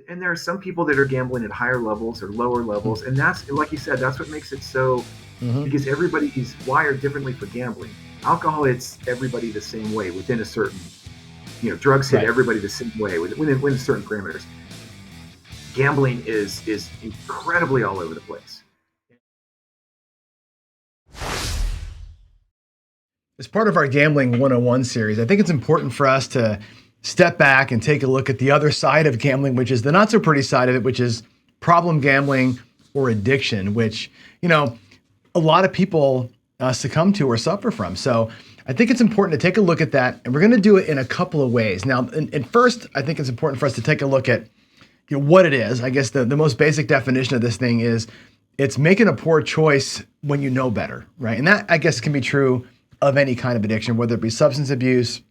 And there are some people that are gambling at higher levels or lower levels, and that's, like you said, that's what makes it so, Mm-hmm. because everybody is wired differently for gambling. Alcohol hits everybody the same way within a certain, drugs hit Right. everybody the same way within certain parameters. Gambling is incredibly all over the place. As part of our Gambling 101 series, I think it's important for us to step back and take a look at the other side of gambling, which is the not so pretty side of it, which is problem gambling or addiction, which, a lot of people succumb to or suffer from. So I think it's important to take a look at that. And we're going to do it in a couple of ways. Now, and first, I think it's important for us to take a look at what it is. I guess the most basic definition of this thing is it's making a poor choice when you know better, right? And that, I guess, can be true of any kind of addiction, whether it be substance abuse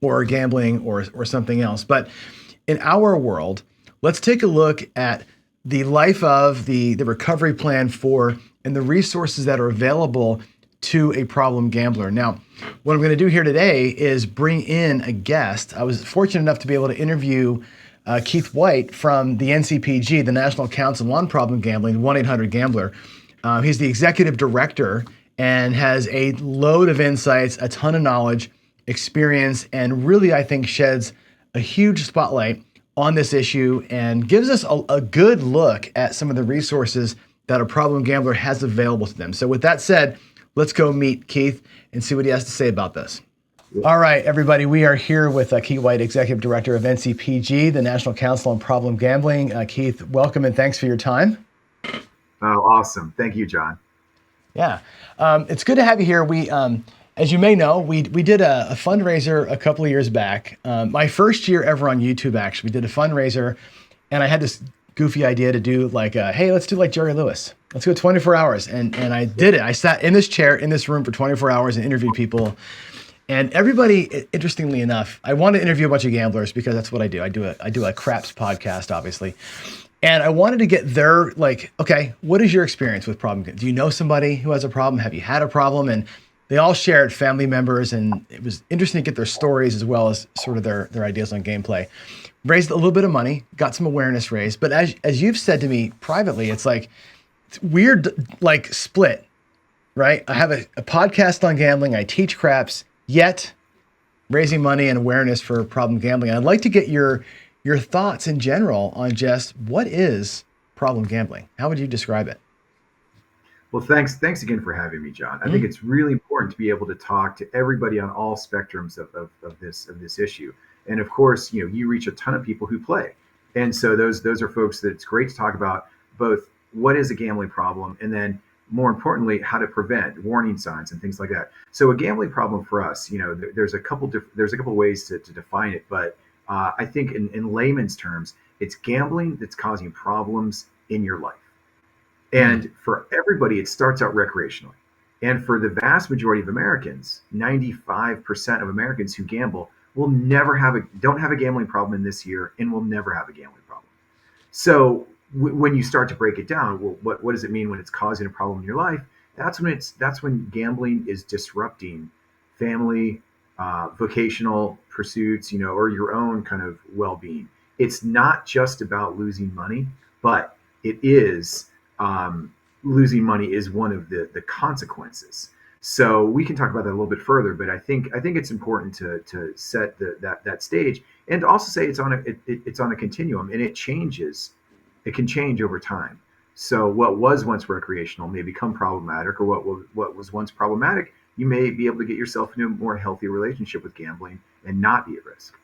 or gambling or something else. But in our world, let's take a look at the life of the recovery plan for and the resources that are available to a problem gambler. Now, what I'm going to do here today is bring in a guest. I was fortunate enough to be able to interview Keith White from the NCPG, the National Council on Problem Gambling, 1-800-GAMBLER. He's the executive director and has a load of insights, a ton of knowledge, experience, and really, I think, sheds a huge spotlight on this issue and gives us a good look at some of the resources that a problem gambler has available to them. So with that said, let's go meet Keith and see what he has to say about this. All right, everybody, we are here with Keith White, Executive Director of NCPG, the National Council on Problem Gambling. Keith, welcome and thanks for your time. Oh, awesome. Thank you, John. Yeah, it's good to have you here. We, as you may know, we did a fundraiser a couple of years back. My first year ever on YouTube, actually, we did a fundraiser, and I had this goofy idea to do like, hey, let's do like Jerry Lewis. Let's go 24 hours. And I did it. I sat in this chair in this room for 24 hours and interviewed people. And everybody, interestingly enough, I want to interview a bunch of gamblers because that's what I do. I do a craps podcast, obviously. And I wanted to get their, like, okay, what is your experience with problem? Do you know somebody who has a problem? Have you had a problem? And they all shared family members, and it was interesting to get their stories as well as sort of their ideas on gameplay. Raised a little bit of money, got some awareness raised. But as you've said to me privately, it's weird, like split, right? I have a podcast on gambling. I teach craps, yet raising money and awareness for problem gambling. I'd like to get your thoughts in general on just what is problem gambling? How would you describe it? Well, thanks again for having me, John. I think it's really important to be able to talk to everybody on all spectrums of this issue. And of course, you reach a ton of people who play. And so those are folks that it's great to talk about both what is a gambling problem and then more importantly, how to prevent warning signs and things like that. So a gambling problem for us, there's a couple ways to define it, but I think in layman's terms, it's gambling that's causing problems in your life. And for everybody, it starts out recreationally. And for the vast majority of Americans, 95% of Americans who gamble don't have a gambling problem in this year and will never have a gambling problem. So when you start to break it down, well, what does it mean when it's causing a problem in your life? That's when gambling is disrupting family, vocational pursuits, or your own kind of well-being. It's not just about losing money, but it is losing money is one of the consequences. So we can talk about that a little bit further, but I think it's important to set that stage and to also say it's on a continuum and it changes. It can change over time. So what was once recreational may become problematic, or what was once problematic, you may be able to get yourself into a more healthy relationship with gambling and not be at risk.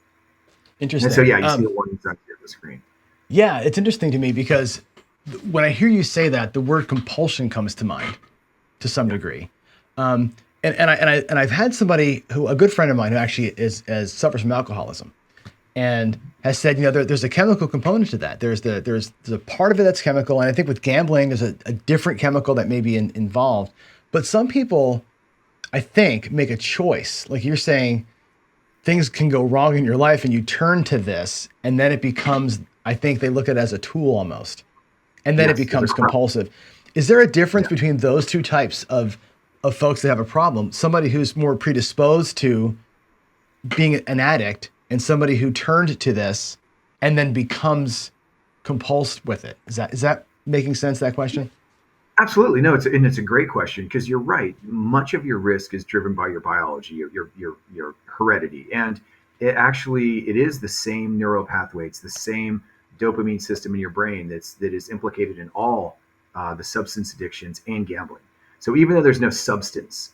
Interesting. And so, yeah, you see the warning signs here on the screen. Yeah, it's interesting to me because when I hear you say that, the word compulsion comes to mind to some degree. And I've had somebody a good friend of mine who actually suffers from alcoholism and has said, there's a chemical component to that. There's a part of it that's chemical. And I think with gambling, there's a different chemical that may be involved. But some people, I think, make a choice. Like you're saying, things can go wrong in your life and you turn to this and then it becomes, I think they look at it as a tool almost. And then it becomes compulsive. Is there a difference between those two types of folks that have a problem? Somebody who's more predisposed to being an addict and somebody who turned to this and then becomes compulsed with it? Is that making sense, that question? Absolutely. No, it's a great question because you're right. Much of your risk is driven by your biology, your heredity. And it is the same neural pathway. It's the same dopamine system in your brain that is implicated in all the substance addictions and gambling. So even though there's no substance,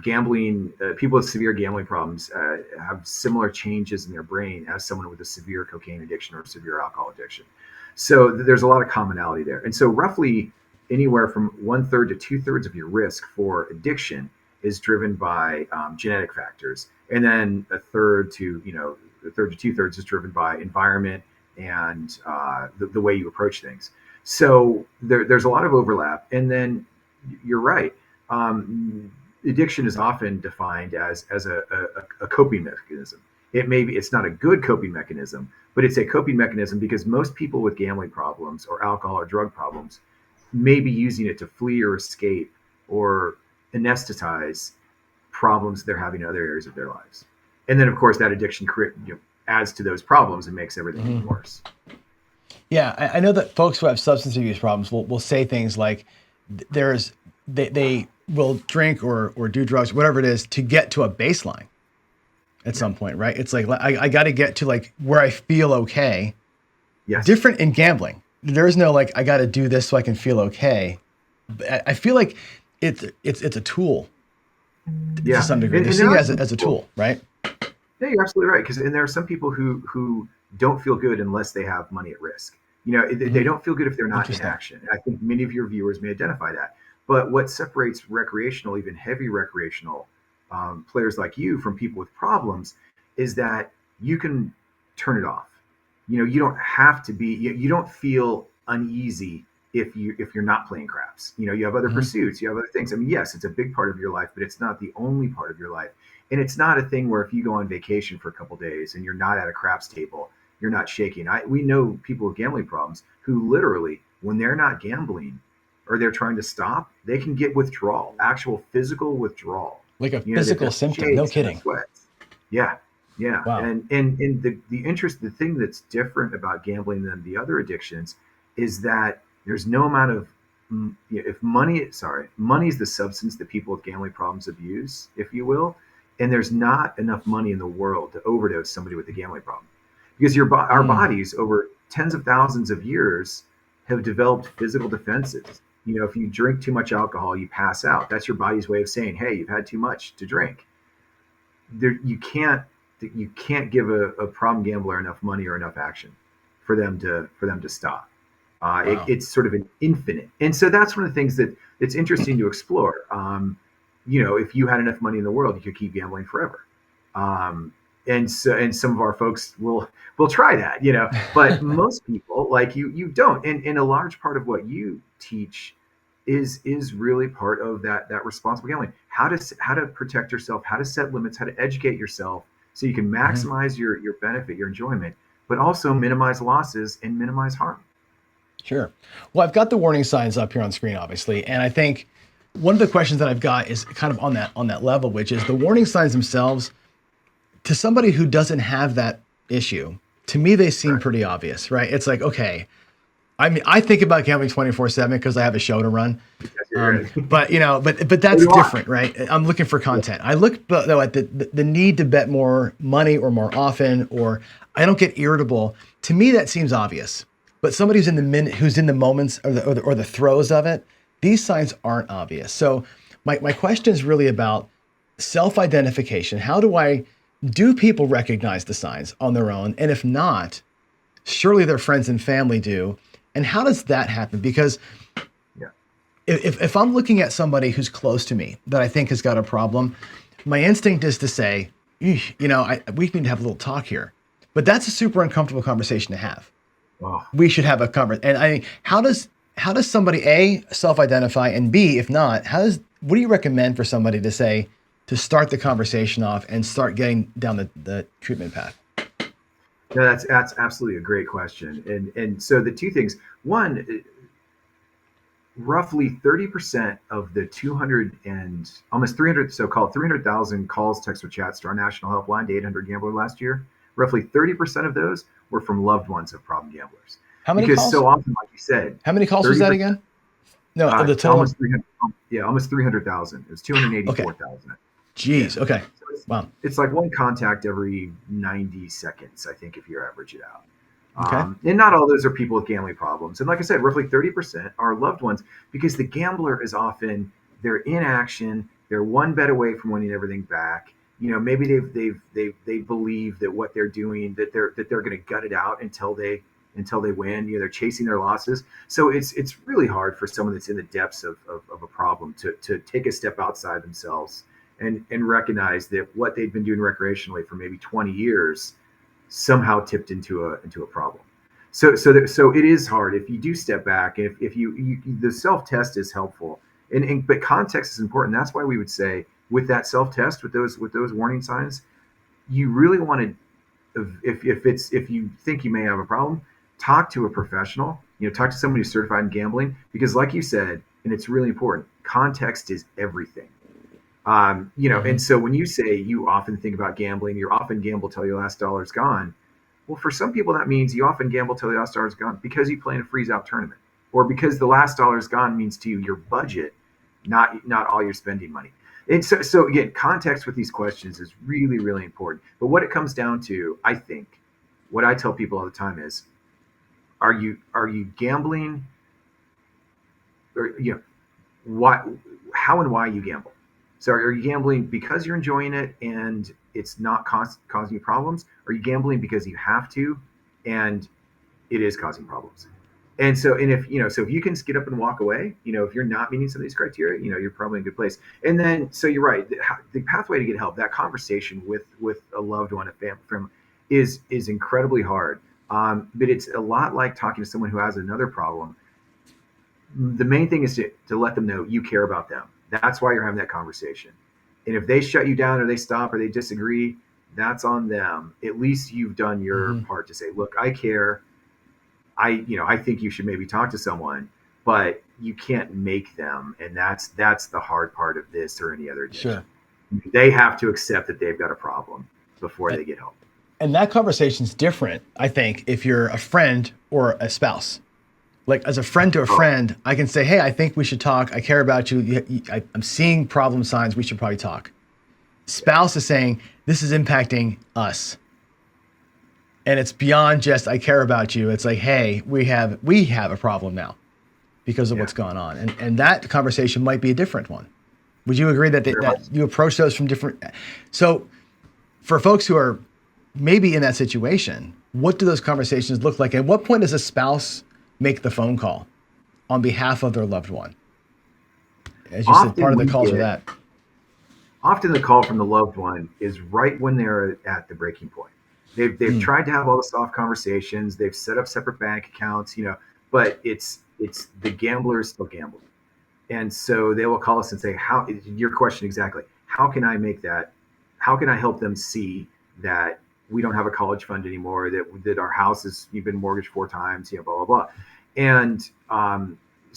gambling people with severe gambling problems have similar changes in their brain as someone with a severe cocaine addiction or severe alcohol addiction. So there's a lot of commonality there. And so roughly anywhere from one third to two thirds of your risk for addiction is driven by genetic factors, and then a third to two thirds is driven by environment and the way you approach things. So there's a lot of overlap, and then you're right. Addiction is often defined as a coping mechanism. It's not a good coping mechanism, but it's a coping mechanism because most people with gambling problems or alcohol or drug problems may be using it to flee or escape or anesthetize problems they're having in other areas of their lives. And then, of course, that addiction adds to those problems and makes everything even worse. Yeah, I know that folks who have substance abuse problems will say things like they will drink or do drugs, whatever it is, to get to a baseline at some point, right? It's like I got to get to like where I feel okay. Yes. Different in gambling. There's no like I got to do this so I can feel okay. I feel like it's a tool Yeah. to some degree. They're seeing it as a tool, right? Yeah, you're absolutely right. And there are some people who don't feel good unless they have money at risk. They don't feel good if they're not in action. I think many of your viewers may identify that. But what separates recreational, even heavy recreational players like you from people with problems is that you can turn it off. You don't have to be. You don't feel uneasy if you're not playing craps. You have other pursuits. You have other things. I mean, yes, it's a big part of your life, but it's not the only part of your life. And it's not a thing where if you go on vacation for a couple days and you're not at a craps table, you're not shaking. We know people with gambling problems who literally, when they're not gambling or they're trying to stop, they can get withdrawal, actual physical withdrawal. Like a They've physical got symptom. No shakes and kidding. sweats. Yeah, yeah. Wow. And the thing that's different about gambling than the other addictions is that there's no amount of if money is the substance that people with gambling problems abuse, if you will, and there's not enough money in the world to overdose somebody with a gambling problem because our bodies over tens of thousands of years have developed physical defenses. If you drink too much alcohol, you pass out. That's your body's way of saying, "Hey, you've had too much to drink." You can't give a problem gambler enough money or enough action for them to stop. Wow. It's sort of an infinite, and so that's one of the things that's interesting to explore. If you had enough money in the world, you could keep gambling forever. And some of our folks will try that, but most people like you don't. And a large part of what you teach is really part of that responsible gambling. How to protect yourself, how to set limits, how to educate yourself so you can maximize your benefit, your enjoyment, but also minimize losses and minimize harm. Sure. Well, I've got the warning signs up here on screen, obviously, and I think one of the questions that I've got is kind of on that level, which is the warning signs themselves. To somebody who doesn't have that issue, to me they seem Right. pretty obvious, right? It's like, okay, I mean, I think about gambling 24/7 because I have a show to run. Yes, you're right. But So that's do I. different, right? I'm looking for content. I look though at the need to bet more money or more often, or I don't get irritable. To me, that seems obvious. But somebody who's in the moments or the throes of it, these signs aren't obvious. So my question is really about self-identification. Do people recognize the signs on their own? And if not, surely their friends and family do. And how does that happen? Because Yeah. if I'm looking at somebody who's close to me that I think has got a problem, my instinct is to say, we need to have a little talk here. But that's a super uncomfortable conversation to have. Oh, We should have a conversation. And how does somebody A, self-identify, and B, if not, what do you recommend for somebody to say to start the conversation off and start getting down the treatment path? no, that's absolutely a great question. And so the two things. One, roughly 30% of the 200 and almost 300, so-called 300,000 calls, texts, or chats to our national helpline, to 800 Gambler last year, roughly 30% of those were from loved ones of problem gamblers. How many Because calls? so often, like you said, How many calls was that 30%, again? No, the total. almost 300, yeah, almost 300,000. It was Okay. 284,000. Yeah. Jeez. Okay. So Wow. it's like one contact every 90 seconds, I think, if you average it out. Okay. And not all those are people with gambling problems. And like I said, roughly 30% are loved ones because the gambler is often they're in action. They're one bet away from winning everything back. Maybe they believe that what they're doing that they're going to gut it out until they win. They're chasing their losses. So it's really hard for someone that's in the depths of a problem to take a step outside themselves and recognize that what they've been doing recreationally for maybe 20 years somehow tipped into a problem. So it is hard if you do step back. If you the self test is helpful, but context is important. That's why we would say with that self test with those warning signs, you really want to if you think you may have a problem, talk to a professional. Talk to somebody who's certified in gambling because, like you said, and it's really important. Context is everything. And Hmm. so when you say you often think about gambling, you often gamble till your last dollar is gone. Well, for some people, that means you often gamble till the last dollar is gone because you play in a freeze out tournament, or because the last dollar is gone means to you your budget, not all your spending money. And so again, context with these questions is really, really important. But what it comes down to, I think, what I tell people all the time is, are you gambling, or why, how and why you gamble. So are you gambling because you're enjoying it and it's not causing you problems? Are you gambling because you have to and it is causing problems? And if you can get up and walk away, if you're not meeting some of these criteria, you're probably in a good place. And then, so you're right, the pathway to get help, that conversation with a loved one, a family friend, is incredibly hard. But it's a lot like talking to someone who has another problem. The main thing is to let them know you care about them. That's why you're having that conversation. And if they shut you down or they stop or they disagree, that's on them. At least you've done your Hmm. part to say, look, I care. I think you should maybe talk to someone, but you can't make them. And that's the hard part of this or any other addiction. Sure. They have to accept that they've got a problem before And, they get help. and that conversation's different, I think, if you're a friend or a spouse. Like as a friend to a Oh, friend, I can say, "Hey, I think we should talk. I care about you. I'm seeing problem signs. We should probably talk." Spouse is saying, "This is impacting us." And it's beyond just I care about you. It's like, "Hey, we have a problem now because of yeah, what's gone on." And that conversation might be a different one. Would you agree that very much. that you approach those from different? So for folks who are maybe in that situation, what do those conversations look like? At what point does a spouse make the phone call on behalf of their loved one? As you said, part Often of the we calls are get that. Often the call from the loved one is right when they're at the breaking point. They've Mm, tried to have all the soft conversations. They've set up separate bank accounts, but it's the gambler is still gambling, and so they will call us and say, "How?" Your question exactly. How can I make that? How can I help them see that we don't have a college fund anymore? That our house has you've been mortgaged 4 times, blah blah blah, and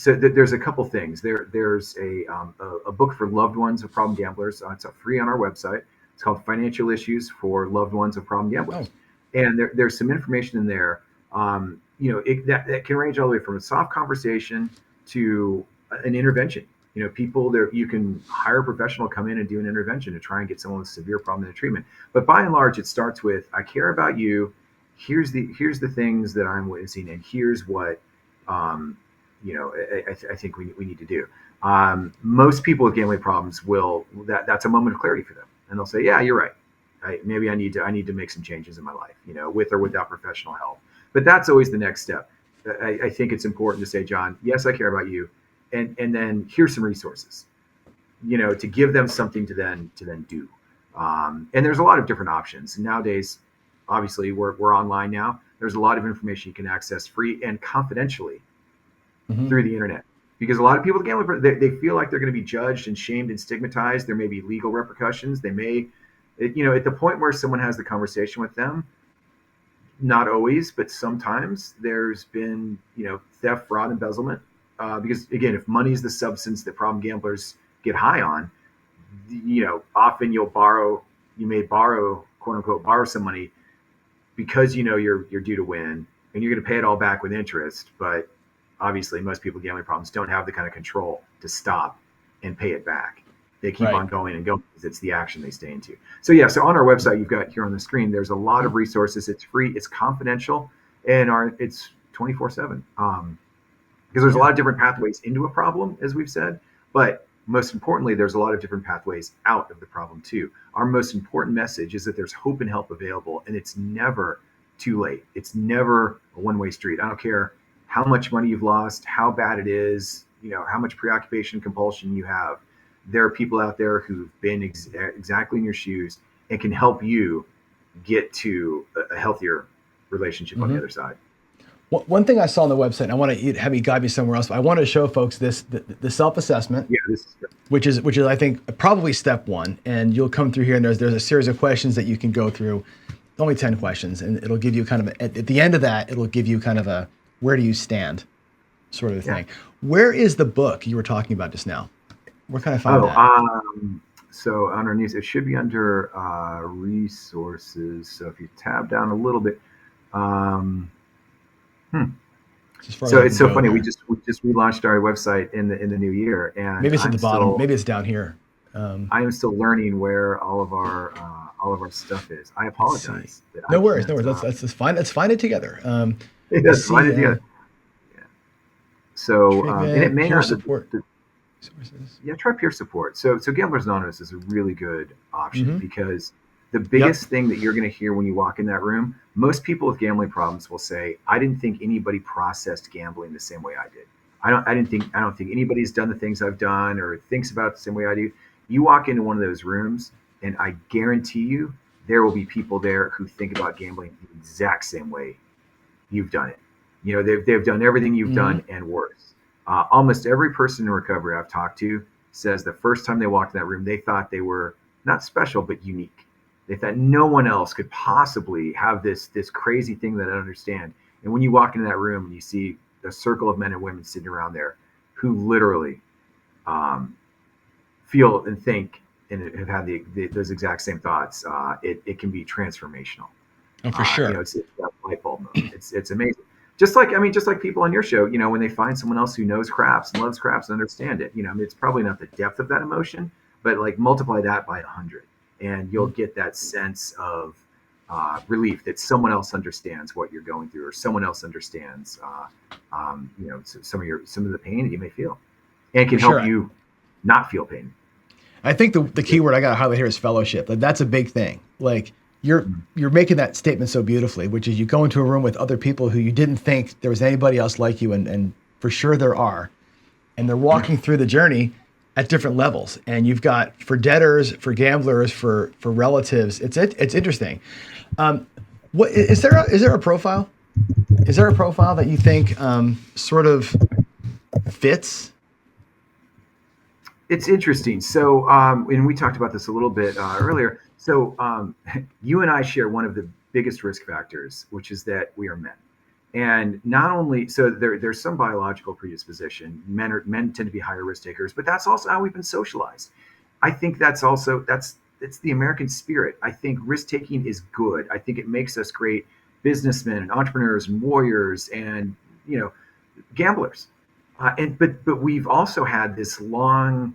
there's a couple things. There's a book for loved ones of problem gamblers. It's free on our website. It's called Financial Issues for Loved Ones of Problem oh, Gamblers, and there's some information in there. That can range all the way from a soft conversation to an intervention. People there, you can hire a professional, come in and do an intervention to try and get someone with severe problem in the treatment. But by and large, it starts with, I care about you. Here's the things that I'm witnessing, and here's what I think we need to do. Most people with gambling problems that's a moment of clarity for them, and they'll say, "Yeah, you're right. Maybe I need to make some changes in my life, with or without professional help." But that's always the next step. I think it's important to say, John, yes, I care about you, and then here's some resources, to give them something to then do. And there's a lot of different options nowadays. Obviously, we're online now. There's a lot of information you can access free and confidentially hmm through the internet. Because a lot of people with gambling, they feel like they're going to be judged and shamed and stigmatized. There may be legal repercussions. They may, at the point where someone has the conversation with them, not always, but sometimes there's been, theft, fraud, embezzlement. Because again, if money is the substance that problem gamblers get high on, often you may borrow, quote unquote, borrow some money because you know you're due to win and you're going to pay it all back with interest. But obviously, most people with gambling problems don't have the kind of control to stop and pay it back. They keep Right. on going and going because it's the action they stay into. So yeah, so on our website, you've got here on the screen, there's a lot of resources. It's free, it's confidential, and it's 24/7. Because there's a Yeah. lot of different pathways into a problem, as we've said, but most importantly, there's a lot of different pathways out of the problem too. Our most important message is that there's hope and help available, and it's never too late. It's never a one-way street. I don't care how much money you've lost, how bad it is, how much preoccupation, compulsion you have. There are people out there who've been exactly in your shoes and can help you get to a healthier relationship on the Mm-hmm. other side. One thing I saw on the website, and I want to have you guide me somewhere else. But I want to show folks the self-assessment, Yeah, this is good. which is I think probably step one. And you'll come through here, and there's a series of questions that you can go through. Only 10 questions, and it'll give you kind of at the end of that, it'll give you kind of a where do you stand sort of a Yeah. thing. Where is the book you were talking about just now? Where can I find Oh, that? so under news, it should be under resources. So if you tab down a little bit, um, hmm. As far as So I it's can so go funny. We there. just relaunched our website in the new year, and Maybe it's at the bottom. Maybe it's down here. I am still learning where all of our stuff is. I Let's see. apologize that I No worries, no can't. worries. Let's find it together. I Yes, find see it together. Yeah. So and it treatment, may peer not. support The, sources. Yeah, try peer support. So Gamblers Anonymous is a really good option Mm-hmm. because the Yep. biggest thing that you're going to hear when you walk in that room, most people with gambling problems will say, "I didn't think anybody processed gambling the same way I did. I don't think anybody's done the things I've done or thinks about it the same way I do." You walk into one of those rooms, and I guarantee you, there will be people there who think about gambling the exact same way you've done it. They've done everything you've Mm-hmm. done and worse. Almost every person in recovery I've talked to says the first time they walked in that room, they thought they were not special but unique. They thought no one else could possibly have this crazy thing that I don't understand. And when you walk into that room and you see a circle of men and women sitting around there who literally um, feel and think and have had those exact same thoughts, it can be transformational. Oh, for sure. It's that light bulb moment. It's amazing. Just like people on your show, when they find someone else who knows craps and loves craps and understand it, it's probably not the depth of that emotion, but like multiply that by 100, and you'll get that sense of relief that someone else understands what you're going through, or someone else understands, some of the pain that you may feel, and For can help sure. you not feel pain. I think the key word I got to highlight here is fellowship. Like that's a big thing. Like you're making that statement so beautifully, which is you go into a room with other people who you didn't think there was anybody else like you, and for sure there are, and they're walking through the journey at different levels. And you've got for debtors, for gamblers, for relatives. It's interesting. What is there a profile? Is there a profile that you think sort of fits? It's interesting. So, and we talked about this a little bit earlier. So, you and I share one of the biggest risk factors, which is that we are men. And not only so, there's some biological predisposition. Men tend to be higher risk takers, but that's also how we've been socialized. I think that's it's the American spirit. I think risk taking is good. I think it makes us great businessmen and entrepreneurs and warriors and you know gamblers. But we've also had this long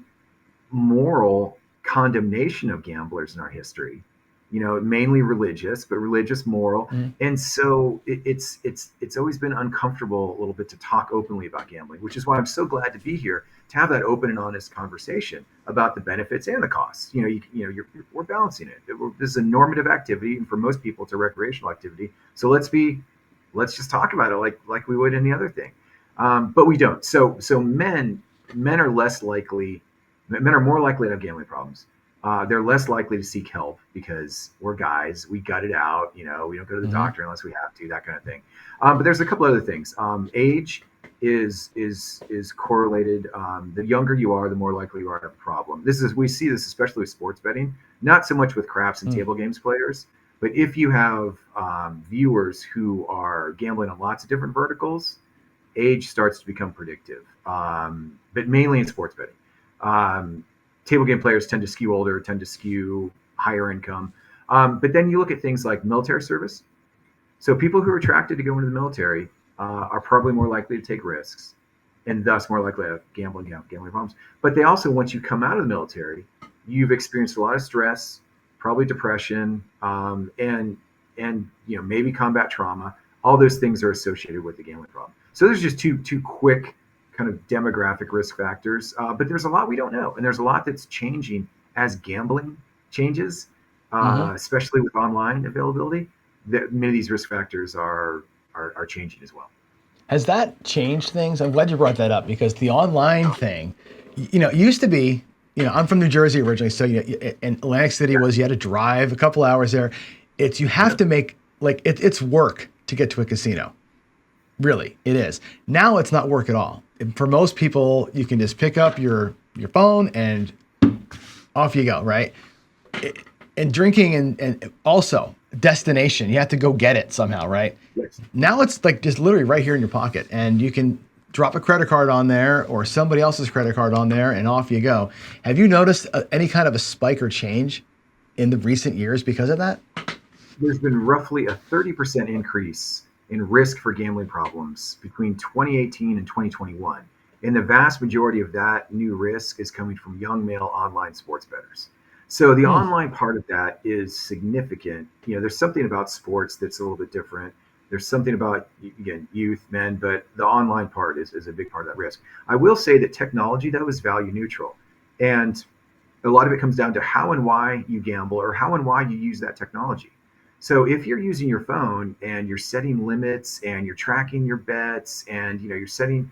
moral condemnation of gamblers in our history. Mainly religious, but religious, moral, Mm. and so it's always been uncomfortable a little bit to talk openly about gambling, which is why I'm so glad to be here to have that open and honest conversation about the benefits and the costs. We're balancing it. This is a normative activity, and for most people, it's a recreational activity. So let's just talk about it like we would any other thing. But we don't. So men are less likely. Men are more likely to have gambling problems. They're less likely to seek help because we're guys. We gut it out. We don't go to the Mm-hmm. doctor unless we have to. That kind of thing. But there's a couple other things. Age is correlated. The younger you are, the more likely you are to have a problem. We see this especially with sports betting. Not so much with craps and Mm. table games players, but if you have viewers who are gambling on lots of different verticals, age starts to become predictive. But mainly in sports betting. Table game players tend to skew older, tend to skew higher income. But then you look at things like military service. So people who are attracted to go into the military are probably more likely to take risks, and thus more likely to have gambling problems. But they also, once you come out of the military, you've experienced a lot of stress, probably depression, and maybe combat trauma. All those things are associated with the gambling problem. So there's just two quick kind of demographic risk factors. But there's a lot we don't know, and there's a lot that's changing as gambling changes, Mm-hmm. especially with online availability. That many of these risk factors are changing as well. Has that changed things? I'm glad you brought that up because the online thing, it used to be, I'm from New Jersey originally. So, in Atlantic City was you had to drive a couple hours there. You have Yeah. to make, like, it's work to get to a casino. Really, it is. Now it's not work at all. For most people, you can just pick up your phone and off you go, right? And drinking and also destination, you have to go get it somehow, right? Yes. Now it's like just literally right here in your pocket, and you can drop a credit card on there or somebody else's credit card on there, and off you go. Have you noticed any kind of a spike or change in the recent years because of that? There's been roughly a 30% increase in risk for gambling problems between 2018 and 2021. And the vast majority of that new risk is coming from young male online sports bettors. So the Hmm. online part of that is significant. There's something about sports that's a little bit different. There's something about, again, youth, men, but the online part is a big part of that risk. I will say that technology, though, is value neutral. And a lot of it comes down to how and why you gamble or how and why you use that technology. So if you're using your phone and you're setting limits and you're tracking your bets and you're setting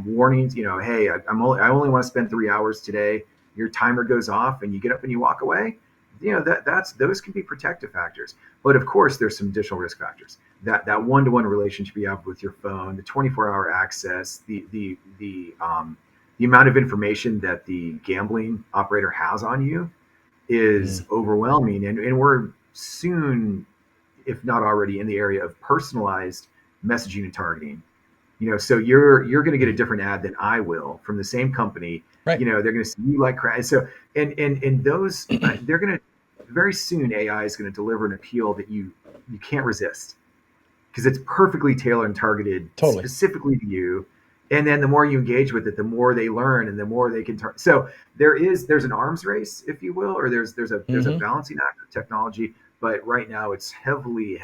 warnings, hey, I only want to spend 3 hours today. Your timer goes off and you get up and you walk away. That's those can be protective factors. But of course, there's some additional risk factors. That one-to-one relationship you have with your phone, the 24-hour access, the amount of information that the gambling operator has on you Mm. is overwhelming. And we're soon, if not already, in the area of personalized messaging and targeting. So you're going to get a different ad than I will from the same company. Right. They're going to see you like crazy. So and those they're going to very soon AI is going to deliver an appeal that you can't resist because it's perfectly tailored and targeted Totally. specifically to you. And then the more you engage with it, the more they learn and the more they can target. So there's an arms race, if you will, or there's a Hmm. balancing act of technology. But right now, it's heavily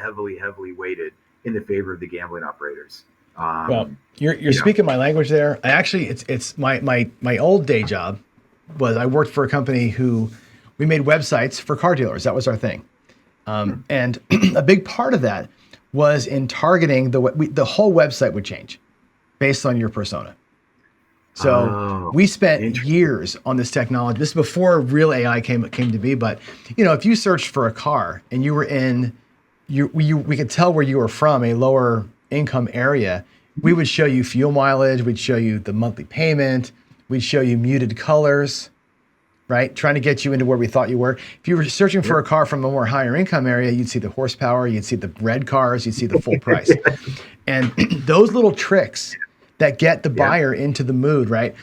weighted in the favor of the gambling operators. Well, Um, you're you know, speaking my language there. I actually, it's my old day job was I worked for a company who we made websites for car dealers. That was our thing. And a big part of that was in targeting the whole website would change based on your persona. So oh, we spent interesting. years on this technology. This is before real AI came to be. But if you searched for a car and you were in, we could tell where you were from, a lower income area. We would show you fuel mileage. We'd show you the monthly payment. We'd show you muted colors, right? Trying to get you into where we thought you were. If you were searching for Yep. a car from a more higher income area, you'd see the horsepower, you'd see the red cars, you'd see the full price. And those little tricks that get the Yeah. buyer into the mood, right?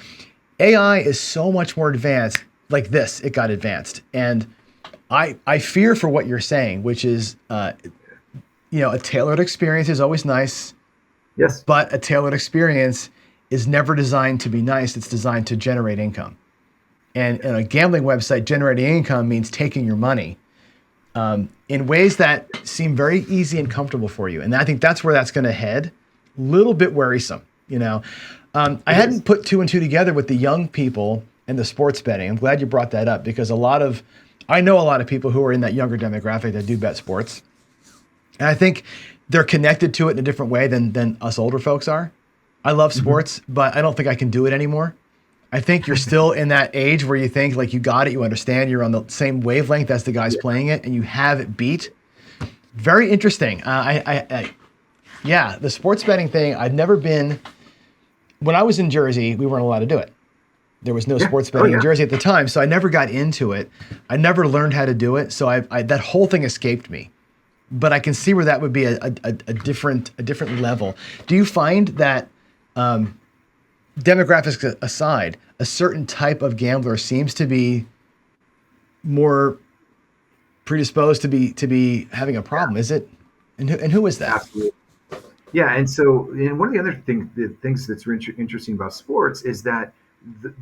AI is so much more advanced. Like this, it got advanced. And I fear for what you're saying, which is, a tailored experience is always nice, Yes. but a tailored experience is never designed to be nice. It's designed to generate income. And in a gambling website, generating income means taking your money in ways that seem very easy and comfortable for you. And I think that's where that's going to head. Little bit worrisome, I It hadn't is. put two and two together with the young people and the sports betting. I'm glad you brought that up because I know a lot of people who are in that younger demographic that do bet sports. And I think they're connected to it in a different way than us older folks are. I love Mhm. sports, but I don't think I can do it anymore. I think you're still in that age where you think like you got it, you understand, you're on the same wavelength as the guys Yeah. playing it, and you have it beat. Very interesting. Yeah, the sports betting thing. I've never been. When I was in Jersey, we weren't allowed to do it. There was no Yeah. sports Oh betting in yeah. Jersey at the time, so I never got into it. I never learned how to do it, so that whole thing escaped me. But I can see where that would be a different level. Do you find that demographics aside, a certain type of gambler seems to be more predisposed to be having a problem? Is it? And who is that? Absolutely. Yeah, and so and one of the other things that's interesting about sports is that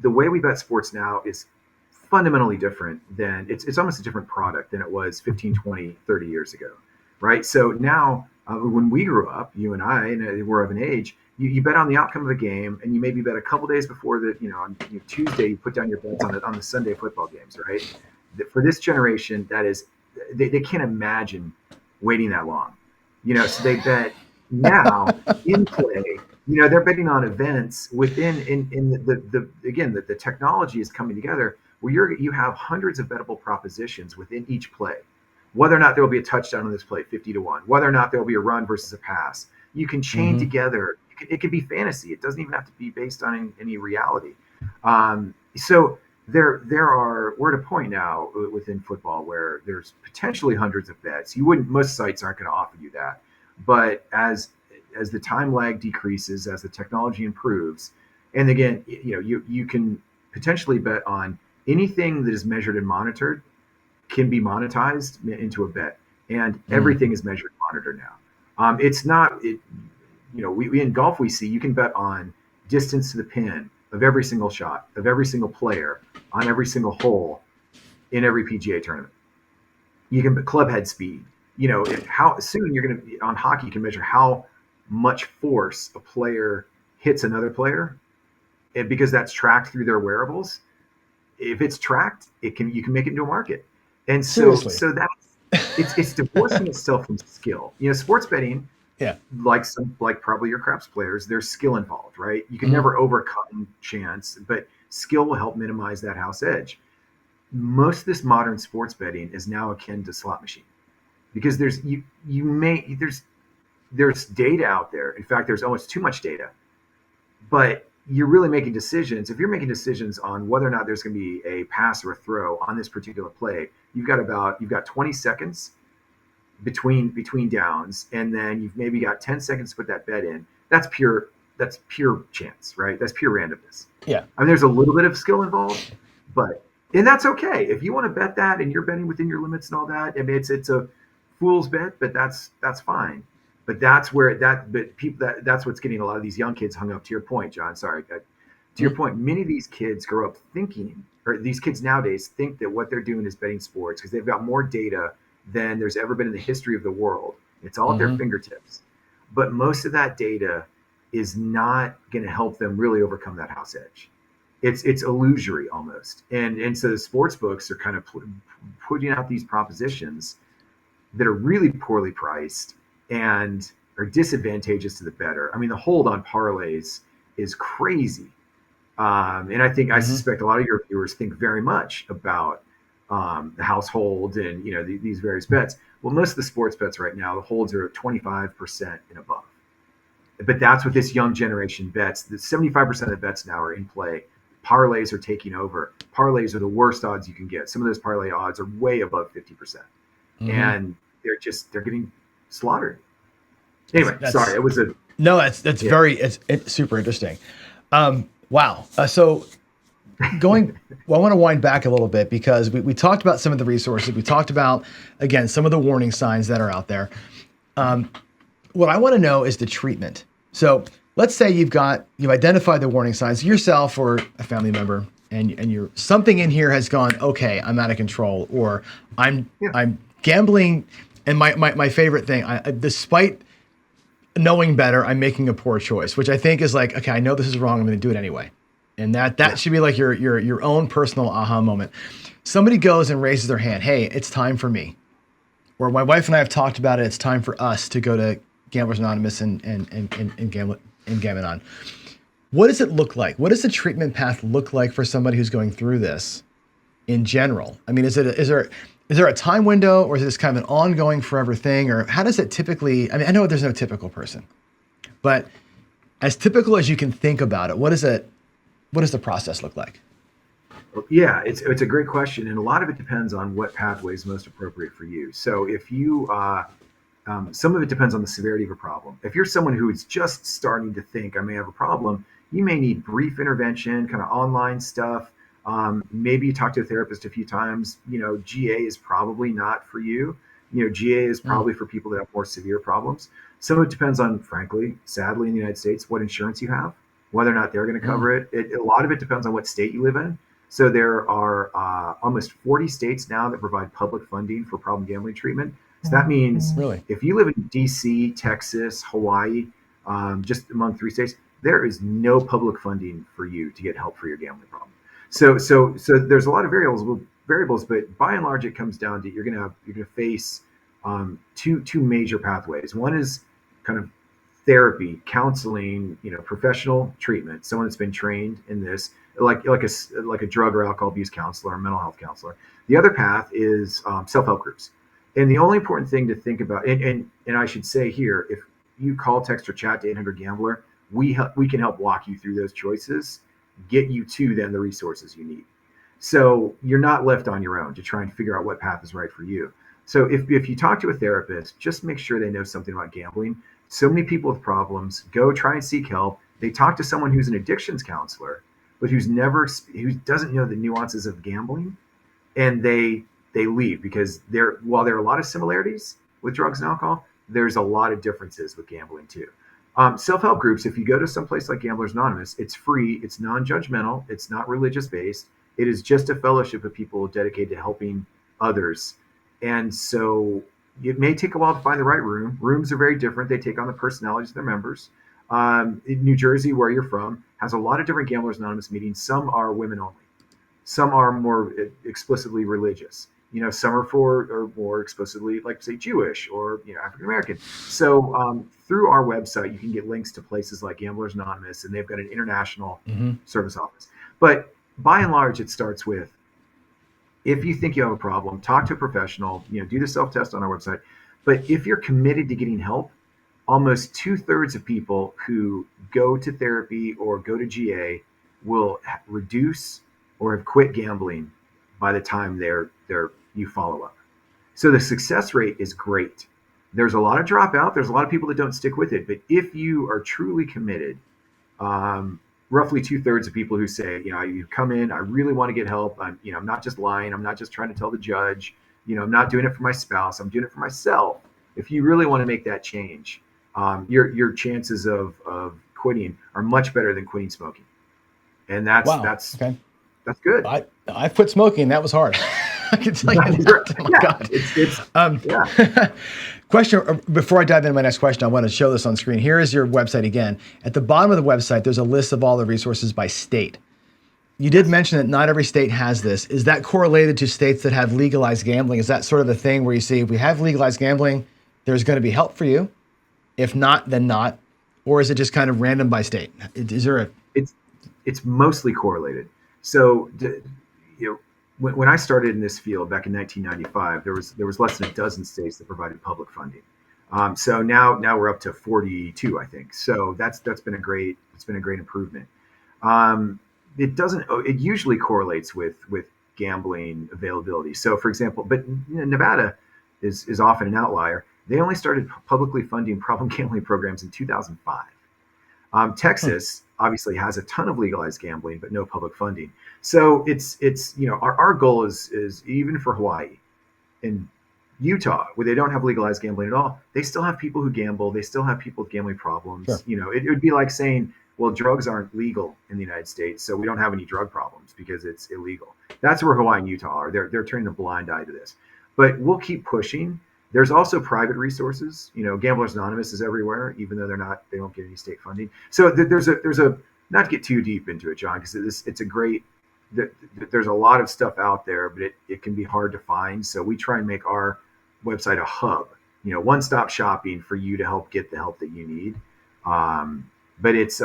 the way we bet sports now is fundamentally different than it's almost a different product than it was 15, 20, 30 years ago, right? So now, when we grew up, you and I, and we're of an age, you bet on the outcome of the game, and you maybe bet a couple days before the, on Tuesday, you put down your bets on the Sunday football games, right? For this generation, that is, they can't imagine waiting that long, so they bet now in play. They're betting on events within in the again the technology is coming together where you have hundreds of bettable propositions within each play. Whether or not there will be a touchdown on this play, 50 to 1. Whether or not there will be a run versus a pass, you can chain Mm-hmm. together. It can be fantasy. It doesn't even have to be based on any reality. So we're at a point now within football where there's potentially hundreds of bets. You wouldn't Most sites aren't going to offer you that, but as the time lag decreases, as the technology improves, and again, you can potentially bet on anything that is measured and monitored can be monetized into a bet, and Mm. everything is measured and monitored now. It's not it, we in golf we see you can bet on distance to the pin of every single shot of every single player on every single hole in every PGA tournament. You can bet club head speed. How soon you're going to on hockey. You can measure how much force a player hits another player, and because that's tracked through their wearables. If it's tracked, you can make it into a market, and so Seriously. so that's it's divorcing itself from skill. Sports betting, Yeah. like probably your craps players, there's skill involved, right? You can Mm-hmm. never overcome chance, but skill will help minimize that house edge. Most of this modern sports betting is now akin to slot machine because there's data out there. In fact, there's almost too much data, but you're really making decisions. If you're making decisions on whether or not there's going to be a pass or a throw on this particular play, you've got 20 seconds between downs, and then you've maybe got 10 seconds to put that bet in. That's pure chance, right? That's pure randomness. Yeah. I mean, there's a little bit of skill involved, but and that's okay if you want to bet that and you're betting within your limits and all that. I mean, it's a fool's bet, but that's fine. But that's what's getting a lot of these young kids hung up. To your point, John. Sorry, to your Mm. point, many of these kids grow up thinking, or these kids nowadays think that what they're doing is betting sports because they've got more data than there's ever been in the history of the world. It's all at their Mm-hmm. fingertips. But most of that data is not going to help them really overcome that house edge. It's illusory almost, and so the sports books are kind of putting out these propositions that are really poorly priced and are disadvantageous to the better. I mean, the hold on parlays is crazy. And I Mm-hmm. suspect a lot of your viewers think very much about the household and these various bets. Well, most of the sports bets right now, the holds are 25% and above. But that's what this young generation bets. The 75% of the bets now are in play. Parlays are taking over. Parlays are the worst odds you can get. Some of those parlay odds are way above 50%, Mm-hmm. and they're getting slaughtered. That's Anyway, sorry, that's it was a no, that's yeah. very it's super interesting. Wow. So going, well, I want to wind back a little bit because we talked about some of the resources. We talked about, again, some of the warning signs that are out there. What I want to know is the treatment. So let's say you've identified the warning signs yourself or a family member, and you're something in here has gone, okay, I'm out of control, or I'm Yeah. I'm gambling, and my favorite thing, despite knowing better, I'm making a poor choice, which I think is like, okay, I know this is wrong, I'm going to do it anyway. And that Yeah. should be like your own personal aha moment. Somebody goes and raises their hand, hey, it's time for me. Or my wife and I have talked about it. It's time for us to go to Gamblers Anonymous and Gambling On. What does it look like? What does the treatment path look like for somebody who's going through this in general? I mean, is there a time window, or is this kind of an ongoing forever thing, or how does it typically? I mean, I know there's no typical person, but as typical as you can think about it, what is it? What does the process look like? Yeah, it's a great question, and a lot of it depends on what pathway is most appropriate for you. So if you some of it depends on the severity of a problem. If you're someone who is just starting to think I may have a problem, you may need brief intervention, kind of online stuff. Maybe you talk to a therapist a few times. GA is probably not for you. GA is Mm. probably for people that have more severe problems. Some of it depends on, frankly, sadly, in the United States, what insurance you have, whether or not they're going to Mm. cover it. A lot of it depends on what state you live in. So there are almost 40 states now that provide public funding for problem gambling treatment. So that means Really? if you live in DC, Texas, Hawaii, just among 3 states, there is no public funding for you to get help for your gambling problem. So there's a lot of variables, but by and large, it comes down to you're gonna face two major pathways. One is kind of therapy, counseling, professional treatment, someone that's been trained in this, like a drug or alcohol abuse counselor or mental health counselor. The other path is self help groups. And the only important thing to think about, and I should say here, if you call, text, or chat to 800 Gambler, we can help walk you through those choices, get you to then the resources you need. So you're not left on your own to try and figure out what path is right for you. So if you talk to a therapist, just make sure they know something about gambling. So many people with problems go try and seek help. They talk to someone who's an addictions counselor, but who doesn't know the nuances of gambling, and they leave because while there are a lot of similarities with drugs and alcohol, there's a lot of differences with gambling too. Self-help groups, if you go to some place like Gamblers Anonymous, it's free, it's non-judgmental, it's not religious based. It is just a fellowship of people dedicated to helping others. And so it may take a while to find the right room. Rooms are very different. They take on the personalities of their members. In New Jersey, where you're from, has a lot of different Gamblers Anonymous meetings. Some are women only. Some are more explicitly religious. Some are or more explicitly, like say, Jewish or African American. So through our website, you can get links to places like Gamblers Anonymous, and they've got an international Mm-hmm. service office. But by and large, it starts with, if you think you have a problem, talk to a professional. Do the self test on our website. But if you're committed to getting help, almost 2/3 of people who go to therapy or go to GA will reduce or have quit gambling by the time you follow up. So the success rate is great. There's a lot of dropout. There's a lot of people that don't stick with it. But if you are truly committed, roughly 2/3 of people who say, you come in, I really want to get help. I'm not just lying. I'm not just trying to tell the judge. I'm not doing it for my spouse. I'm doing it for myself. If you really want to make that change, your chances of quitting are much better than quitting smoking, and that's Wow. that's Okay. that's good. I quit smoking. That was hard. I can tell you that. Oh my Yeah, God. it's yeah. Question before I dive into my next question, I want to show this on screen. Here is your website again. At the bottom of the website, there's a list of all the resources by state. You did mention that not every state has this. Is that correlated to states that have legalized gambling? Is that sort of the thing where you see if we have legalized gambling, there's going to be help for you? If not, then not. Or is it just kind of random by state? Is there a It's mostly correlated. So, when I started in this field back in 1995, there was less than a dozen states that provided public funding. So now we're up to 42, I think. So that's been a great improvement. It usually correlates with gambling availability. So, for example, but Nevada is often an outlier. They only started publicly funding problem gambling programs in 2005. Texas obviously has a ton of legalized gambling, but no public funding. So it's our goal is even for Hawaii and Utah, where they don't have legalized gambling at all, they still have people who gamble. They still have people with gambling problems. Sure. It would be like saying, well, drugs aren't legal in the United States, so we don't have any drug problems because it's illegal. That's where Hawaii and Utah are. They're turning a blind eye to this. But we'll keep pushing. There's also private resources. Gamblers Anonymous is everywhere, even though they don't get any state funding. So there's a not to get too deep into it, John, because it's a great. There's a lot of stuff out there, but it can be hard to find. So we try and make our website a hub, one-stop shopping for you to help get the help that you need. But it's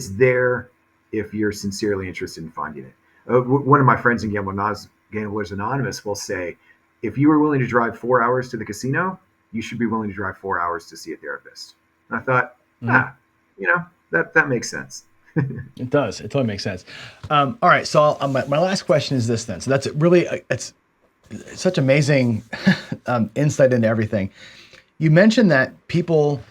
there if you're sincerely interested in finding it. One of my friends in Gamblers Anonymous will say, if you were willing to drive 4 hours to the casino, you should be willing to drive 4 hours to see a therapist. And I thought, that makes sense. It does. It totally makes sense. All right. So my last question is this then. So that's really, it's such amazing insight into everything. You mentioned that people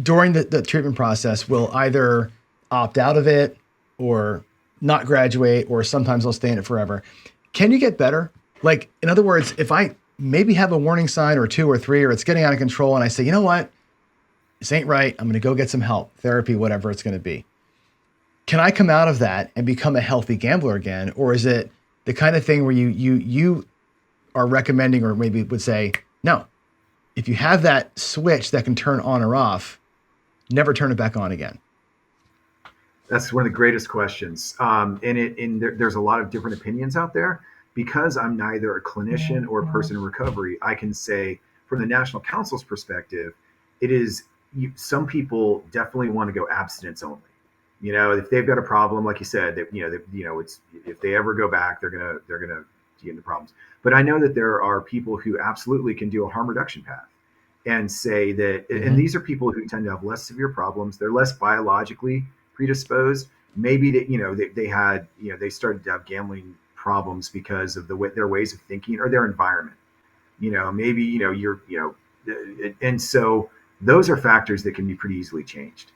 during the treatment process will either opt out of it or not graduate, or sometimes they'll stay in it forever. Can you get better? Like, in other words, if I maybe have a warning sign or two or three, or it's getting out of control. And I say, you know what? This ain't right. I'm going to go get some help, therapy, whatever it's going to be. Can I come out of that and become a healthy gambler again? Or is it the kind of thing where you are recommending, or maybe would say, no, if you have that switch that can turn on or off, never turn it back on again? That's one of the greatest questions. There's a lot of different opinions out there. Because I'm neither a clinician or a person in recovery, I can say from the National Council's perspective, it is some people definitely want to go abstinence only. If they've got a problem, like you said, it's if they ever go back, they're gonna get into problems. But I know that there are people who absolutely can do a harm reduction path and say that, and these are people who tend to have less severe problems. They're less biologically predisposed. Maybe they had they started to have gambling problems because of their ways of thinking or their environment. Maybe and so those are factors that can be pretty easily changed.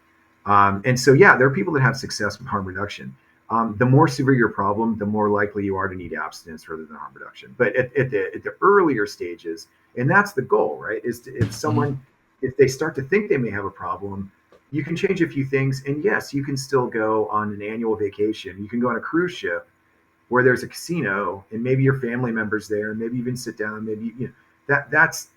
And so, yeah, there are people that have success with harm reduction. The more severe your problem, the more likely you are to need abstinence rather than harm reduction. But at the earlier stages, and that's the goal, right? If they start to think they may have a problem, you can change a few things. And yes, you can still go on an annual vacation. You can go on a cruise ship where there's a casino and maybe your family members there, and maybe even sit down. Maybe that's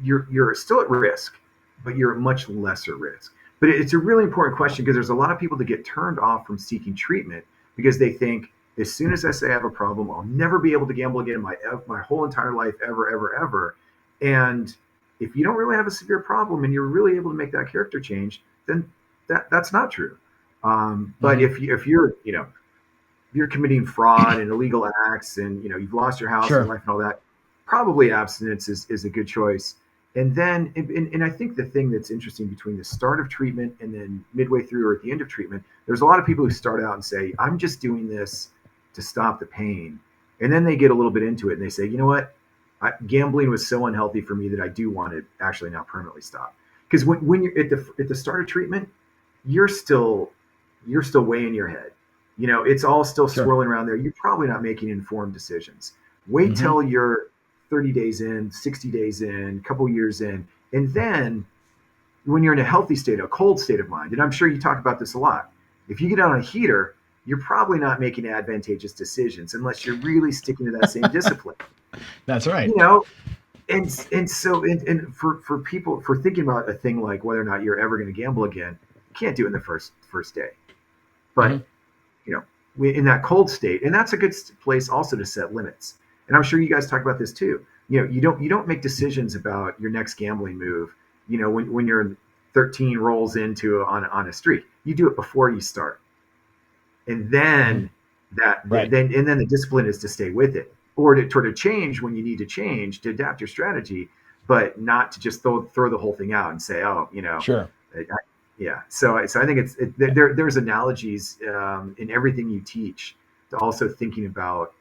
you're still at risk, but you're at much lesser risk. But it's a really important question because there's a lot of people that get turned off from seeking treatment because they think as soon as I say I have a problem, I'll never be able to gamble again in my whole entire life, ever, ever, ever. And if you don't really have a severe problem and you're really able to make that character change, then that's not true. But if you're committing fraud and illegal acts and you've lost your house and life and all that, probably abstinence is a good choice. And then, and I think the thing that's interesting between the start of treatment and then midway through or at the end of treatment, there's a lot of people who start out and say, I'm just doing this to stop the pain. And then they get a little bit into it and they say, you know what? Gambling was so unhealthy for me that I do want to actually now permanently stop. Because when you're at the start of treatment, you're still way in your head. It's all still swirling around there. You're probably not making informed decisions. Wait till you're 30 days in, 60 days in, a couple years in. And then when you're in a healthy state, a cold state of mind, and I'm sure you talk about this a lot, if you get on a heater, you're probably not making advantageous decisions unless you're really sticking to that same discipline. That's right. And so for people, for thinking about a thing like whether or not you're ever going to gamble again, you can't do it in the first day. But, in that cold state, and that's a good place also to set limits. And I'm sure you guys talk about this too. You don't make decisions about your next gambling move. When you're 13 rolls into on a streak, you do it before you start, and then then the discipline is to stay with it or to change when you need to change to adapt your strategy, but not to just throw the whole thing out and say, Sure. Yeah. So I think there's analogies in everything you teach to also thinking about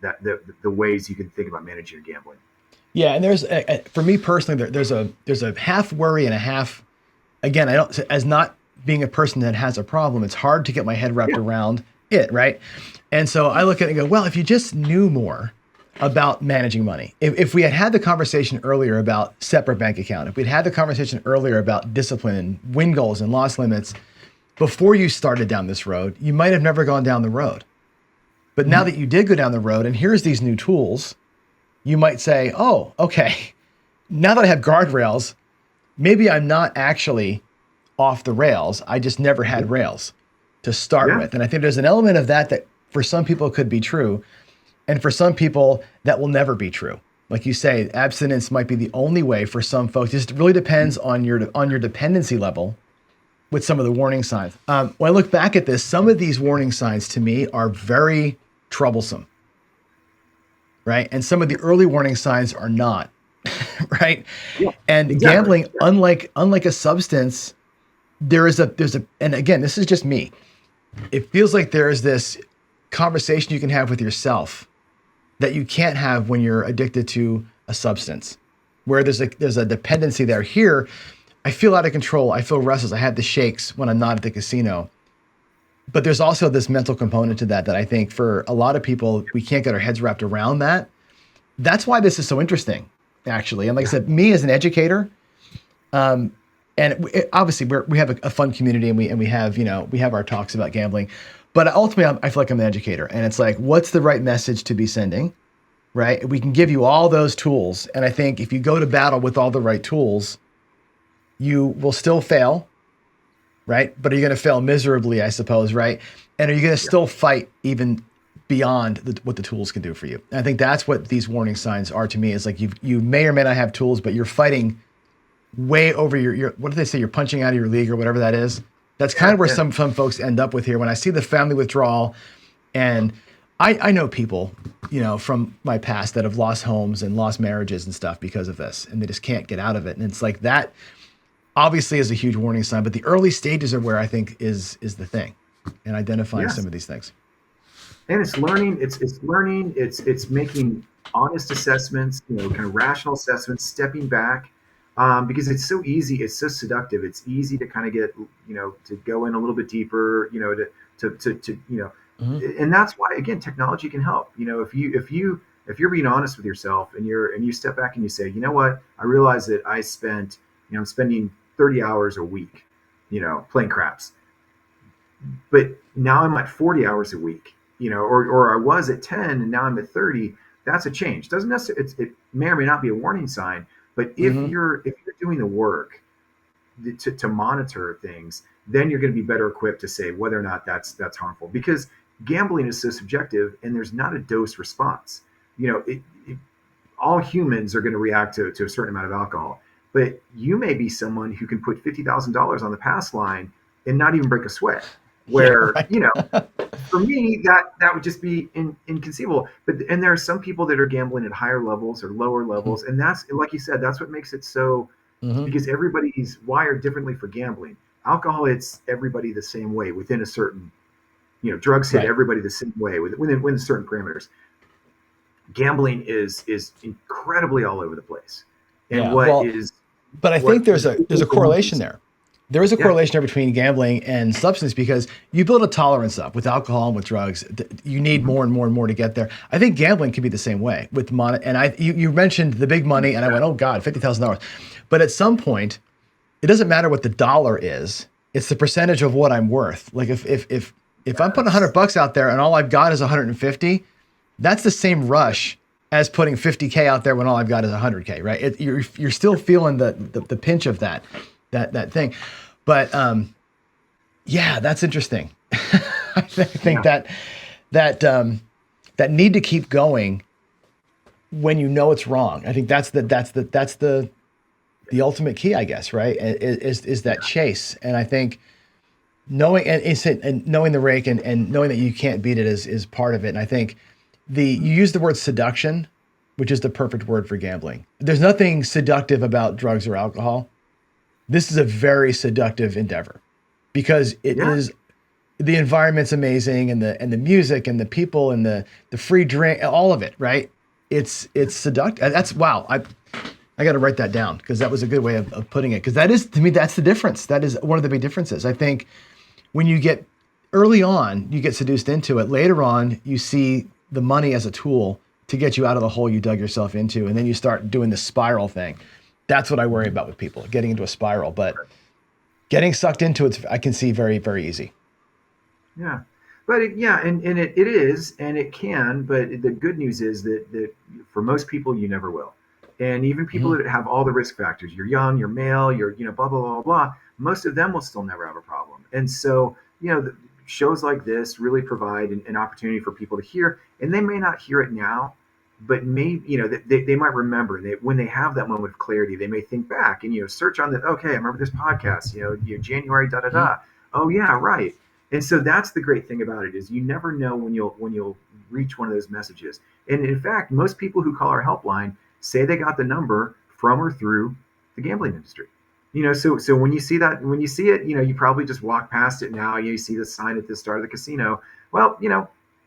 that the ways you can think about managing your gambling. Yeah, and there's for me personally, there's a half worry and a half. Again, I don't, as not being a person that has a problem, it's hard to get my head wrapped around it, right? And so I look at it and go, well, if you just knew more about managing money, if we had the conversation earlier about separate bank account, if we'd had the conversation earlier about discipline and win goals and loss limits before you started down this road, you might have never gone down the road. But now that you did go down the road and here's these new tools, you might say, oh, okay, now that I have guardrails, maybe I'm not actually off the rails. I just never had rails to start with. And I think there's an element of that for some people could be true. And for some people that will never be true. Like you say, abstinence might be the only way for some folks. It just really depends on your dependency level with some of the warning signs. When I look back at this, some of these warning signs to me are very troublesome, right? And some of the early warning signs are not, right? Yeah, and exactly. Gambling, unlike a substance, there's a, and again, this is just me. It feels like there is this conversation you can have with yourself that you can't have when you're addicted to a substance, where there's a dependency there. Here, I feel out of control. I feel restless. I have the shakes when I'm not at the casino. But there's also this mental component to that I think for a lot of people, we can't get our heads wrapped around that. that's why this is so interesting, actually. And like I said, me as an educator, and obviously we have a fun community, and we have, we have our talks about gambling, but ultimately I feel like I'm an educator, and it's like, what's the right message to be sending, right? We can give you all those tools, and I think if you go to battle with all the right tools, you will still fail, right? But are you going to fail miserably, I suppose, right? And are you going to still fight even beyond what the tools can do for you? And I think that's what these warning signs are to me. Is like you may or may not have tools, but you're fighting way over your what do they say? You're punching out of your league or whatever that is. That's kind Yeah, of where yeah. some folks end up with here. When I see the family withdrawal, and I know people, from my past that have lost homes and lost marriages and stuff because of this, and they just can't get out of it. And it's like that obviously is a huge warning sign, but the early stages are where I think is the thing, and identifying some Yes. of these things. And it's learning. It's learning. It's making honest assessments. Kind of rational assessments. Stepping back, because it's so easy. It's so seductive. It's easy to kind of get to go in a little bit deeper. Mm-hmm. And that's why again technology can help. If you're being honest with yourself and you step back and you say, you know what, I realize that I'm spending 30 hours a week, playing craps, but now I'm at 40 hours a week, or I was at 10 and now I'm at 30. That's a change. Doesn't necessarily, it may or may not be a warning sign, but if Mm-hmm. you're doing the work to monitor things, then you're going to be better equipped to say whether or not that's harmful, because gambling is so subjective and there's not a dose response. All humans are going to react to a certain amount of alcohol, but you may be someone who can put $50,000 on the pass line and not even break a sweat. Yeah, Where right. for me that would just be inconceivable. And there are some people that are gambling at higher levels or lower levels, and that's like you said, that's what makes it so, Mm-hmm. because everybody's wired differently for gambling. Alcohol hits everybody the same way within a certain, drugs hit Right. everybody the same way within certain parameters. Gambling is incredibly all over the place. And Yeah. Well, but I think what there's a correlation there. There is a yeah, correlation there between gambling and substance, because you build a tolerance up with alcohol and with drugs. You need mhm, more and more and more to get there. I think gambling can be the same way with money. And you mentioned the big money, and I went, oh God, $50,000. But at some point, it doesn't matter what the dollar is. It's the percentage of what I'm worth. Like if I'm putting yes, $100 out there and all I've got is 150, that's the same yeah, rush as putting 50K out there when all I've got is 100K, right? You're still feeling the pinch of that thing. But yeah, that's interesting. I think yeah, that need to keep going when you know it's wrong. I think the ultimate key, I guess, right? Is that yeah, chase. And I think and knowing the rake, and knowing that you can't beat it is part of it. And I think you use the word seduction, which is the perfect word for gambling. There's nothing seductive about drugs or alcohol. This is a very seductive endeavor, because it yeah. is, the environment's amazing, and the music and the people and the free drink, all of it, right? It's seductive. That's wow. I got to write that down, because that was a good way of putting it. Because that is, to me, that's the difference. That is one of the big differences. I think when you get early on, you get seduced into it. Later on, you see the money as a tool to get you out of the hole you dug yourself into, and then you start doing the spiral thing. That's what I worry Mhm. about with people getting into a spiral. But getting sucked into it, I can see very, very easy. Yeah, but yeah, and it is, and it can. But the good news is that for most people, you never will. And even people Hmm. that have all the risk factors, you're young, you're male, you're blah blah blah blah. Most of them will still never have a problem. And so shows like this really provide an opportunity for people to hear, and they may not hear it now, but maybe they might remember. When they have that moment of clarity, they may think back and search on the, okay, I remember this podcast, January da da Hmm. da. Oh yeah, right. And so that's the great thing about it, is you never know when you'll reach one of those messages. And in fact, most people who call our helpline say they got the number from or through the gambling industry. So when you see it, you probably just walk past it now. You see the sign at the start of the casino. Well,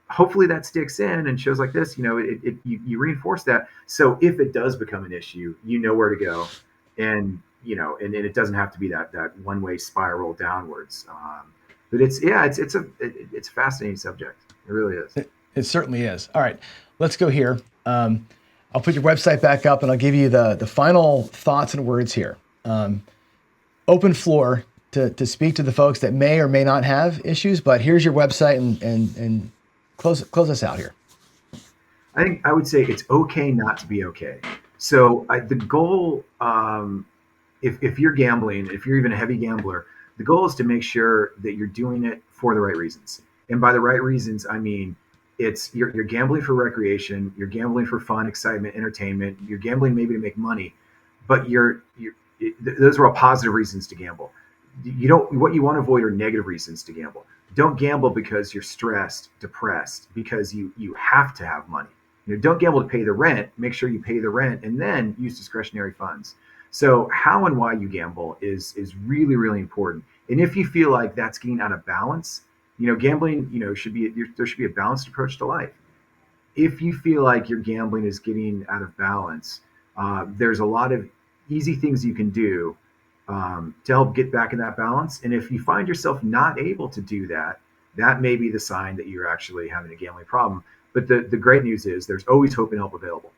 hopefully that sticks in, and shows like this, you reinforce that. So if it does become an issue, you know where to go, and and it doesn't have to be that one way spiral downwards. But it's a fascinating subject. It really is. It certainly is. All right, let's go here. I'll put your website back up and I'll give you the final thoughts and words here. Open floor to speak to the folks that may or may not have issues, but here's your website and close us out here. I think I would say it's okay not to be okay. So the goal, if you're gambling, if you're even a heavy gambler, the goal is to make sure that you're doing it for the right reasons. And by the right reasons, I mean you're gambling for recreation, you're gambling for fun, excitement, entertainment. You're gambling maybe to make money, but those are all positive reasons to gamble. What you want to avoid are negative reasons to gamble. Don't gamble because you're stressed, depressed, because you have to have money. Don't gamble to pay the rent. Make sure you pay the rent and then use discretionary funds. So how and why you gamble is really, really important. And if you feel like that's getting out of balance, gambling, there should be a balanced approach to life. If you feel like your gambling is getting out of balance, there's a lot of easy things you can do to help get back in that balance. And if you find yourself not able to do that, that may be the sign that you're actually having a gambling problem. But the great news is there's always hope and help available.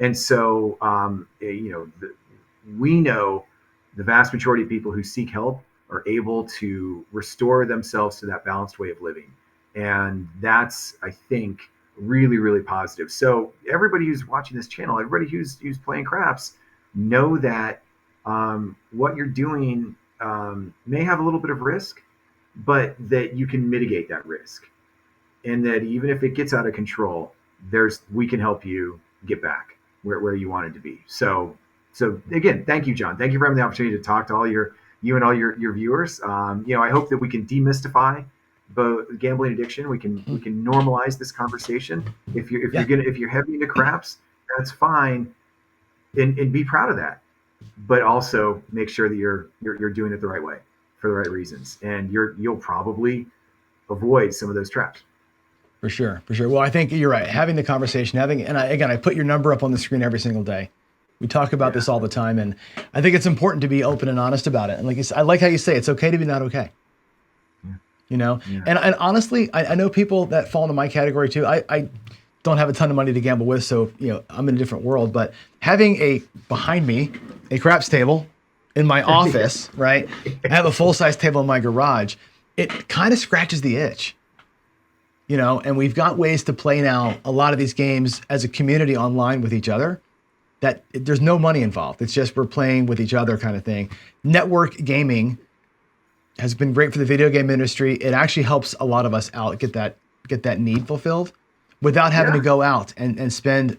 And so, we know the vast majority of people who seek help are able to restore themselves to that balanced way of living. And that's, I think, really, really positive. So everybody who's watching this channel, everybody who's playing craps, know that what you're doing may have a little bit of risk, but that you can mitigate that risk. And that even if it gets out of control, we can help you get back where you wanted to be. So again, thank you, John. Thank you for having the opportunity to talk to you and all your viewers. I hope that we can demystify both gambling addiction. We can normalize this conversation. If you're heavy into craps, that's fine, and be proud of that. But also make sure that you're doing it the right way for the right reasons, and you'll probably avoid some of those traps. For sure. Well, I think you're right. Having the conversation, I put your number up on the screen every single day. We talk about this all the time, and I think it's important to be open and honest about it. And like you said, I like how you say it's okay to be not okay. Yeah. And honestly, I know people that fall into my category too. I don't have a ton of money to gamble with, so I'm in a different world. But having behind me a craps table in my office, right? I have a full-size table in my garage. It kind of scratches the itch. And we've got ways to play now a lot of these games as a community online with each other that there's no money involved. It's just we're playing with each other kind of thing. Network gaming has been great for the video game industry. It actually helps a lot of us out get that need fulfilled without having to go out and spend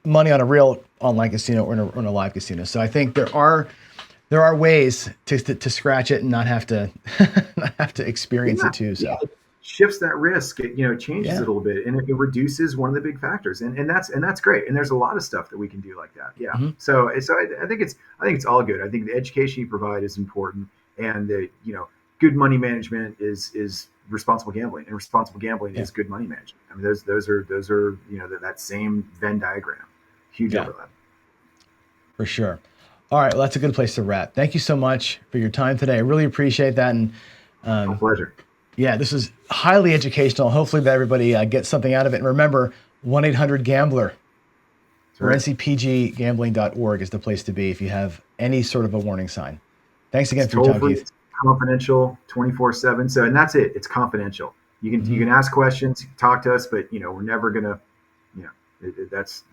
money on a real online casino or in a live casino. So I think there are ways to scratch it and not have to experience it too. So. Yeah. Shifts that risk, it changes it a little bit, and it reduces one of the big factors, and that's great. And there's a lot of stuff that we can do like that. Yeah. Mm-hmm. So I think it's all good. I think the education you provide is important, and the good money management is responsible gambling, and responsible gambling is good money management. I mean, those are that same Venn diagram, huge overlap. For sure. All right, well, that's a good place to wrap. Thank you so much for your time today. I really appreciate that, and my pleasure. Yeah, this is highly educational. Hopefully that everybody gets something out of it. And remember, 1-800-GAMBLER or ncpggambling.org is the place to be if you have any sort of a warning sign. Thanks again for your time, Keith. It's confidential, 24/7. So, and that's it. It's confidential. You can ask questions, talk to us, but we're never gonna, that's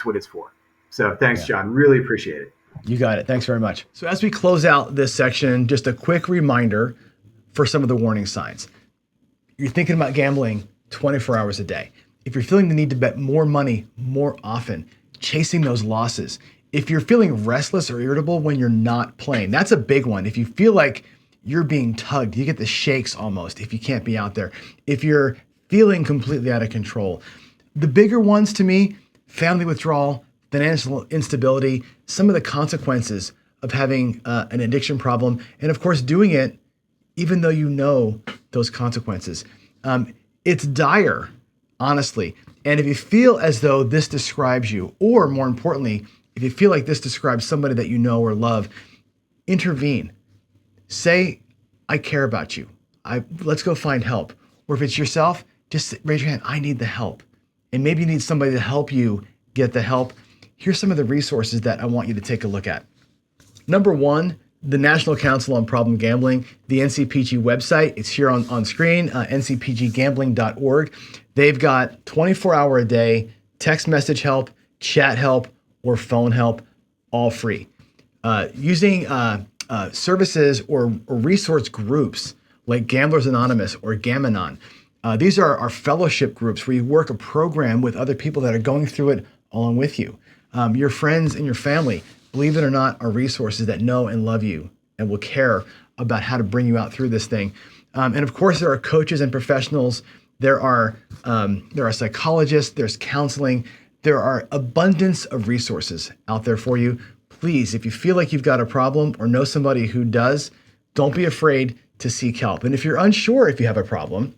what it's for. So thanks, John. Really appreciate it. You got it. Thanks very much. So as we close out this section, just a quick reminder for some of the warning signs. You're thinking about gambling 24 hours a day. If you're feeling the need to bet more money more often, chasing those losses. If you're feeling restless or irritable when you're not playing, that's a big one. If you feel like you're being tugged, you get the shakes almost if you can't be out there. If you're feeling completely out of control. The bigger ones to me, family withdrawal, financial instability, some of the consequences of having an addiction problem, and of course doing it even though you know those consequences. It's dire, honestly. And if you feel as though this describes you, or more importantly, if you feel like this describes somebody that you know or love, intervene. Say, I care about you. Let's go find help. Or if it's yourself, just raise your hand. I need the help. And maybe you need somebody to help you get the help. here's some of the resources that I want you to take a look at. Number one, the National Council on Problem Gambling, the NCPG website. It's here on screen, ncpggambling.org. They've got 24-hour a day text message help, chat help, or phone help, all free. Using services or resource groups like Gamblers Anonymous or Gam-Anon. These are our fellowship groups where you work a program with other people that are going through it along with you. Your friends and your family, believe it or not, are resources that know and love you and will care about how to bring you out through this thing. And of course, there are coaches and professionals. There are psychologists. There's counseling. There are abundance of resources out there for you. Please, if you feel like you've got a problem or know somebody who does, don't be afraid to seek help. And if you're unsure if you have a problem,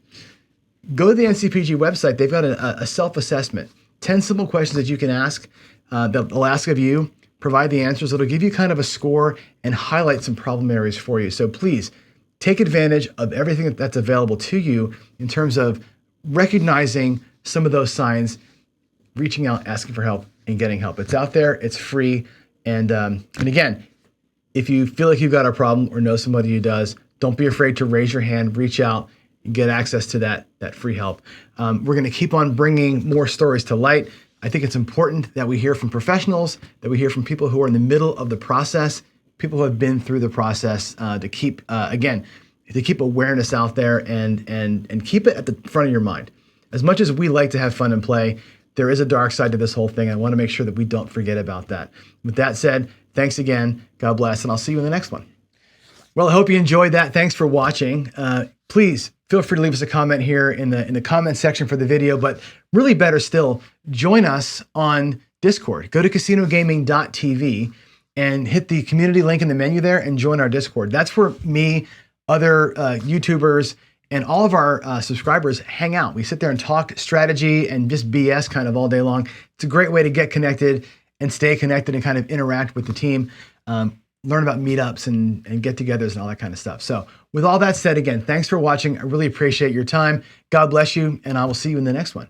go to the NCPG website. They've got a self-assessment, 10 simple questions that you can ask, that they'll ask of you, provide the answers. It'll give you kind of a score and highlight some problem areas for you. So please take advantage of everything that's available to you in terms of recognizing some of those signs, reaching out, asking for help, and getting help. It's out there. It's free. And again, if you feel like you've got a problem or know somebody who does, don't be afraid to raise your hand, reach out, and get access to that free help. We're going to keep on bringing more stories to light. I think it's important that we hear from professionals, that we hear from people who are in the middle of the process, people who have been through the process, to keep awareness out there and keep it at the front of your mind. As much as we like to have fun and play, there is a dark side to this whole thing. I want to make sure that we don't forget about that. With that said, thanks again. God bless, and I'll see you in the next one. Well, I hope you enjoyed that. Thanks for watching. Please feel free to leave us a comment here in the comment section for the video, but really better still, join us on Discord. Go to casinogaming.tv and hit the community link in the menu there and join our Discord. That's where me, other YouTubers, and all of our subscribers hang out. We sit there and talk strategy and just BS kind of all day long. It's a great way to get connected and stay connected and kind of interact with the team, learn about meetups and get-togethers and all that kind of stuff. So with all that said, again, thanks for watching. I really appreciate your time. God bless you, and I will see you in the next one.